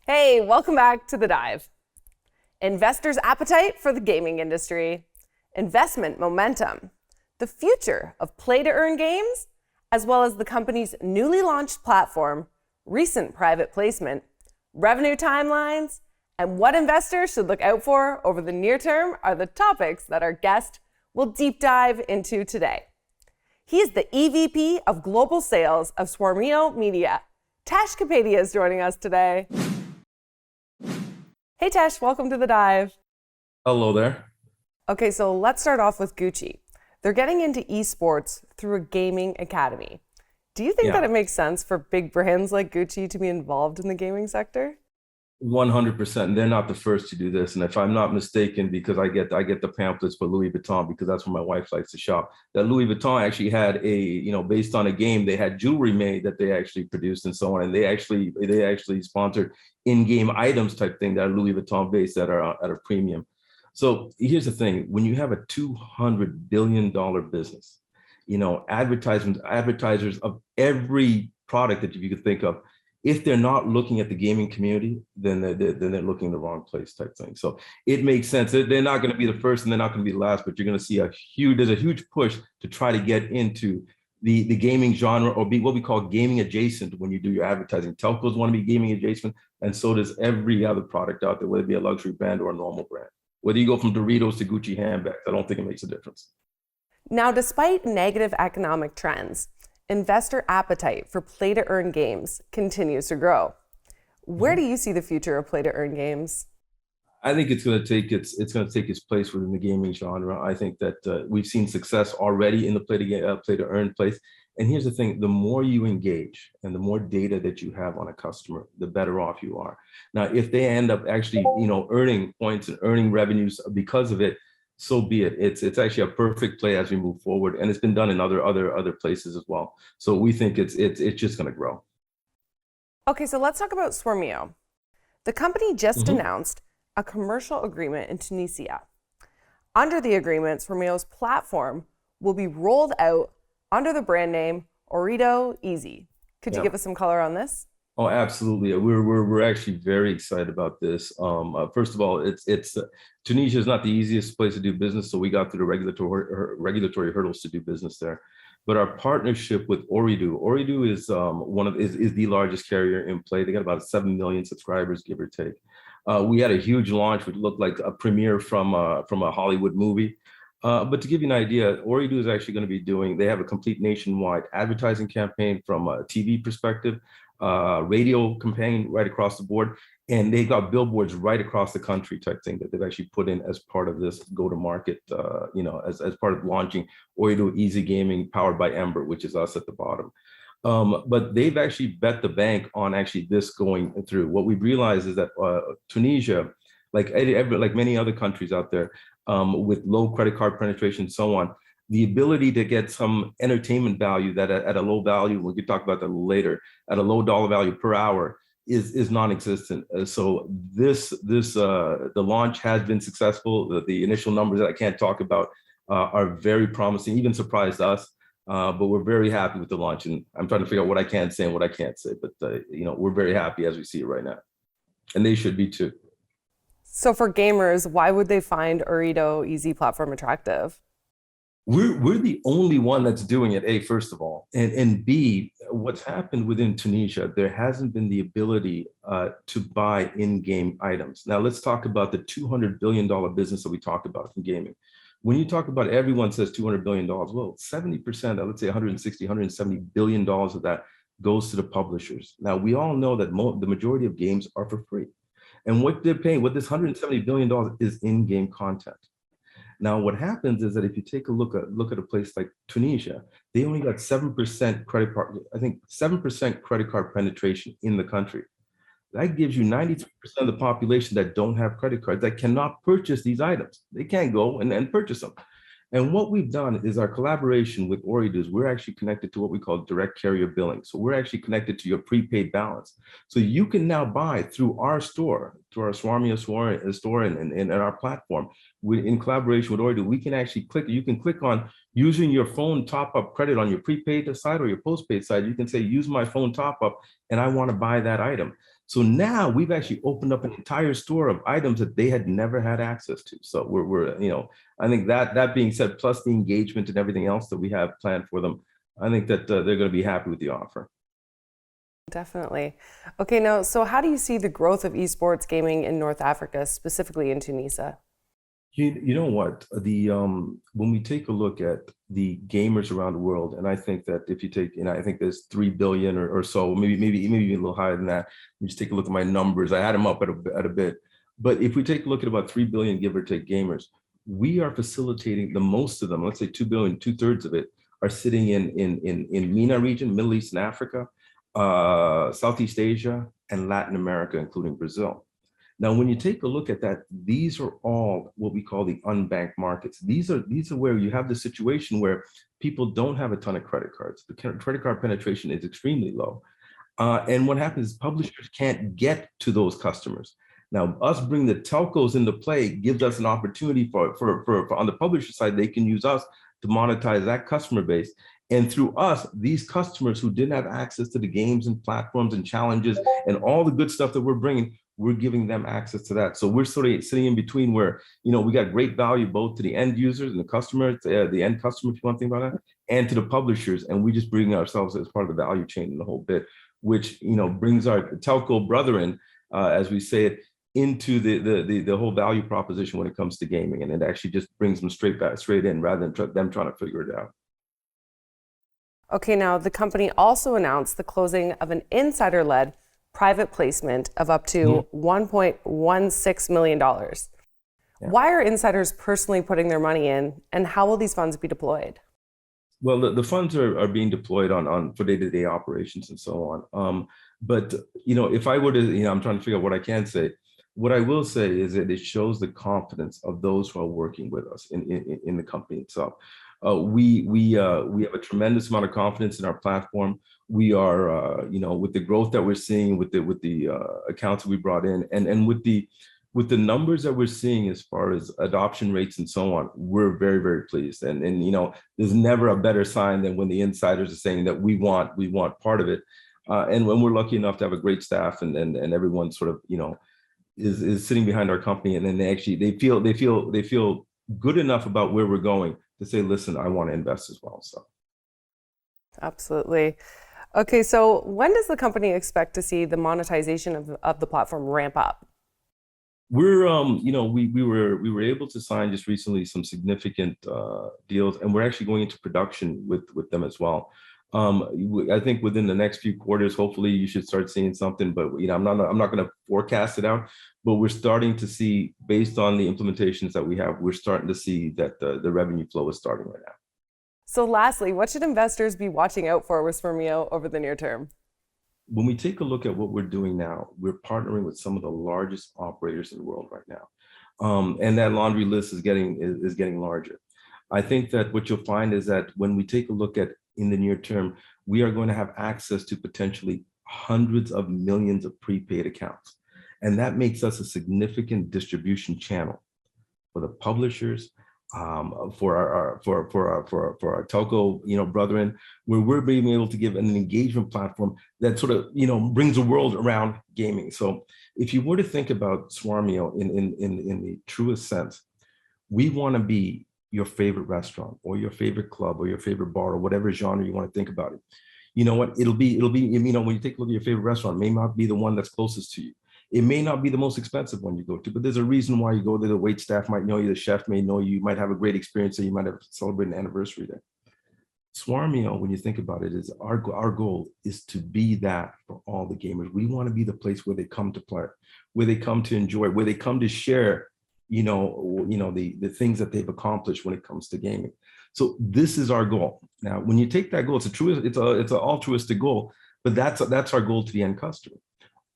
Hey, welcome back to The Dive. Investors' appetite for the gaming industry, investment momentum, the future of play-to-earn games, as well as the company's newly launched platform, recent private placement, revenue timelines, and what investors should look out for over the near term are the topics that our guest will deep dive into today. He is the EVP of Global Sales of Swarmio Media. Tesh Kapadia is joining us today. Hey Tesh, welcome to The Dive. Hello there. Okay, so let's start off with Gucci. They're getting into esports through a gaming academy. Do you think that it makes sense for big brands like Gucci to be involved in the gaming sector? 100%. They're not the first to do this. And if I'm not mistaken, because I get the pamphlets for Louis Vuitton, because that's where my wife likes to shop, that Louis Vuitton actually had based on a game, they had jewelry made that they actually produced and so on. And they actually sponsored in-game items type thing that are Louis Vuitton based that are at a premium. So here's the thing, when you have a $200 billion business, advertisers of every product that you could think of, if they're not looking at the gaming community, then they're looking in the wrong place type thing. So it makes sense. They're not going to be the first and they're not going to be the last, but you're going to see there's a huge push to try to get into the gaming genre, or be what we call gaming adjacent when you do your advertising. Telcos want to be gaming adjacent, and so does every other product out there, whether it be a luxury brand or a normal brand. Whether you go from Doritos to Gucci handbags, I don't think it makes a difference. Now, despite negative economic trends, investor appetite for play-to-earn games continues to grow. Where do you see the future of play-to-earn games? I think it's going to take its place within the gaming genre. I think that we've seen success already in the play-to-earn place. And here's the thing: the more you engage and the more data that you have on a customer, the better off you are. Now, if they end up actually, earning points and earning revenues because of it, so be it. It's actually a perfect play as we move forward, and it's been done in other places as well. So we think it's just going to grow. Okay, so let's talk about Swarmio. The company just announced a commercial agreement in Tunisia. Under the agreement, Swarmio's platform will be rolled out under the brand name Ooredoo Easy. Could you give us some color on this? Oh, absolutely. We're actually very excited about this. First of all, it's Tunisia is not the easiest place to do business, so we got through the regulatory hurdles to do business there. But our partnership with Ooredoo is is the largest carrier in play. They got about 7 million subscribers, give or take. We had a huge launch, which looked like a premiere from a Hollywood movie. But to give you an idea, Ooredoo is actually going to be they have a complete nationwide advertising campaign from a TV perspective, radio campaign right across the board, and they got billboards right across the country type thing that they've actually put in as part of this go-to-market, as part of launching Ooredoo Easy Gaming powered by Ember, which is us at the bottom. But they've actually bet the bank on actually this going through. What we've realized is that Tunisia, like many other countries out there, with low credit card penetration and so on, the ability to get some entertainment value that at a low value, we could talk about that later, at a low dollar value per hour is non-existent. So the launch has been successful. The initial numbers that I can't talk about are very promising, even surprised us. But we're very happy with the launch, and I'm trying to figure out what I can say and what I can't say. But we're very happy as we see it right now, and they should be too. So for gamers, why would they find Ooredoo Easy platform attractive? We're the only one that's doing it, A, first of all, and B, what's happened within Tunisia, there hasn't been the ability to buy in-game items. Now let's talk about the $200 billion business that we talked about in gaming. When you talk about, everyone says $200 billion, well, 70%, let's say 160, $170 billion of that goes to the publishers. Now we all know that the majority of games are for free. And what they're paying, what this $170 billion is in-game content. Now, what happens is that if you take a look at a place like Tunisia, they only got 7% credit card, I think 7% credit card penetration in the country. That gives you 93% of the population that don't have credit cards, that cannot purchase these items. They can't go and purchase them. And what we've done is our collaboration with Ooredoo is we're actually connected to what we call direct carrier billing. So we're actually connected to your prepaid balance. So you can now buy through our store, through our Swarmio store and our platform. In collaboration with Ooredoo, we can actually you can click on using your phone top up credit on your prepaid side or your postpaid side. You can say, use my phone top up and I want to buy that item. So now we've actually opened up an entire store of items that they had never had access to. So we're I think that being said, plus the engagement and everything else that we have planned for them, I think that they're going to be happy with the offer. Definitely. Okay, now, so how do you see the growth of esports gaming in North Africa, specifically in Tunisia? You know what? When we take a look at the gamers around the world, and I think that if you take, I think there's 3 billion or so, maybe even a little higher than that. You just take a look at my numbers. I had them up at a bit, but if we take a look at about 3 billion, give or take, gamers, we are facilitating the most of them. Let's say 2 billion, 2/3 of it are sitting in MENA region, Middle East and Africa, Southeast Asia, and Latin America, including Brazil. Now, when you take a look at that, these are all what we call the unbanked markets. These are where you have the situation where people don't have a ton of credit cards. The credit card penetration is extremely low. And what happens is publishers can't get to those customers. Now, us bringing the telcos into play gives us an opportunity for on the publisher side, they can use us to monetize that customer base. And through us, these customers who didn't have access to the games and platforms and challenges and all the good stuff that we're bringing, we're giving them access to that. So we're sort of sitting in between where, we got great value both to the end users and the customer, the end customer, if you want to think about that, and to the publishers. And we just bring ourselves as part of the value chain in the whole bit, which, brings our telco brethren, as we say it, into the whole value proposition when it comes to gaming. And it actually just brings them straight in rather than them trying to figure it out. Okay, now the company also announced the closing of an insider-led private placement of up to $1.16 million. Yeah. Why are insiders personally putting their money in, and how will these funds be deployed? Well, the funds are being deployed for day-to-day operations and so on. But if I were to, I'm trying to figure out what I can say. What I will say is that it shows the confidence of those who are working with us in the company itself. We have a tremendous amount of confidence in our platform. We are, with the growth that we're seeing, with the accounts that we brought in, and with the numbers that we're seeing as far as adoption rates and so on, we're very, very pleased. And there's never a better sign than when the insiders are saying that we want part of it. And when we're lucky enough to have a great staff and everyone sort of, is sitting behind our company, and then they feel good enough about where we're going to say, listen, I want to invest as well. So. Absolutely. Okay, so when does the company expect to see the monetization of the platform ramp up? We're, we were able to sign just recently some significant deals, and we're actually going into production with them as well. I think within the next few quarters, hopefully you should start seeing something, but I'm not going to forecast it out, but we're starting to see, based on the implementations that we have, we're starting to see that the revenue flow is starting right now. So lastly, what should investors be watching out for with Swarmio over the near term? When we take a look at what we're doing now, we're partnering with some of the largest operators in the world right now. And that laundry list is getting larger. I think that what you'll find is that when we take a look at in the near term, we are going to have access to potentially hundreds of millions of prepaid accounts. And that makes us a significant distribution channel for the publishers, for our telco, brethren, where we're being able to give an engagement platform that sort of, brings the world around gaming. So if you were to think about Swarmio in the truest sense, we want to be your favorite restaurant or your favorite club or your favorite bar or whatever genre you want to think about it. You know what? It'll be, when you take a look at your favorite restaurant, it may not be the one that's closest to you. It may not be the most expensive one you go to, but there's a reason why you go there. The wait staff might know you, the chef may know you, might have a great experience, and you might have celebrated an anniversary there. Swarmio, when you think about it, is our goal is to be that for all the gamers. We want to be the place where they come to play, where they come to enjoy, where they come to share, the things that they've accomplished when it comes to gaming. So this is our goal. Now, when you take that goal, it's an altruistic goal, but that's our goal to the end customer.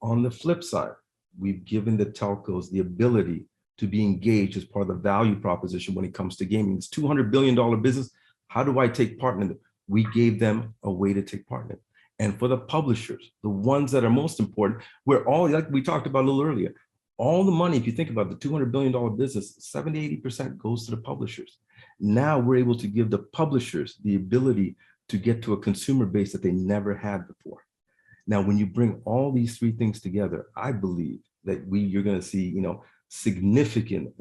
On the flip side, we've given the telcos the ability to be engaged as part of the value proposition when it comes to gaming. It's $200 billion business. How do I take part in it? We gave them a way to take part in it. And for the publishers, the ones that are most important, we're all, like we talked about a little earlier, all the money, if you think about the $200 billion business, 70–80% goes to the publishers. Now we're able to give the publishers the ability to get to a consumer base that they never had before. Now, when you bring all these three things together, I believe that you're going to see, a significant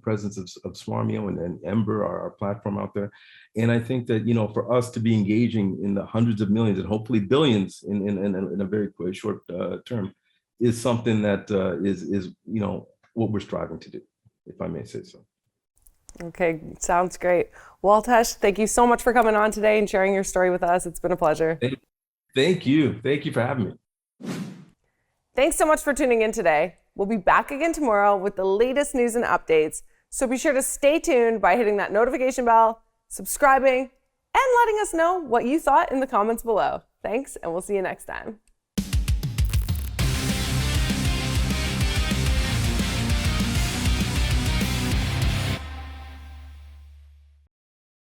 presence of Swarmio and Ember, our platform out there. And I think that, for us to be engaging in the hundreds of millions and hopefully billions in a very short term is something that is what we're striving to do, if I may say so. Okay, sounds great. Well, Tesh, thank you so much for coming on today and sharing your story with us. It's been a pleasure. Thank you. Thank you for having me. Thanks so much for tuning in today. We'll be back again tomorrow with the latest news and updates. So be sure to stay tuned by hitting that notification bell, subscribing, and letting us know what you thought in the comments below. Thanks, and we'll see you next time.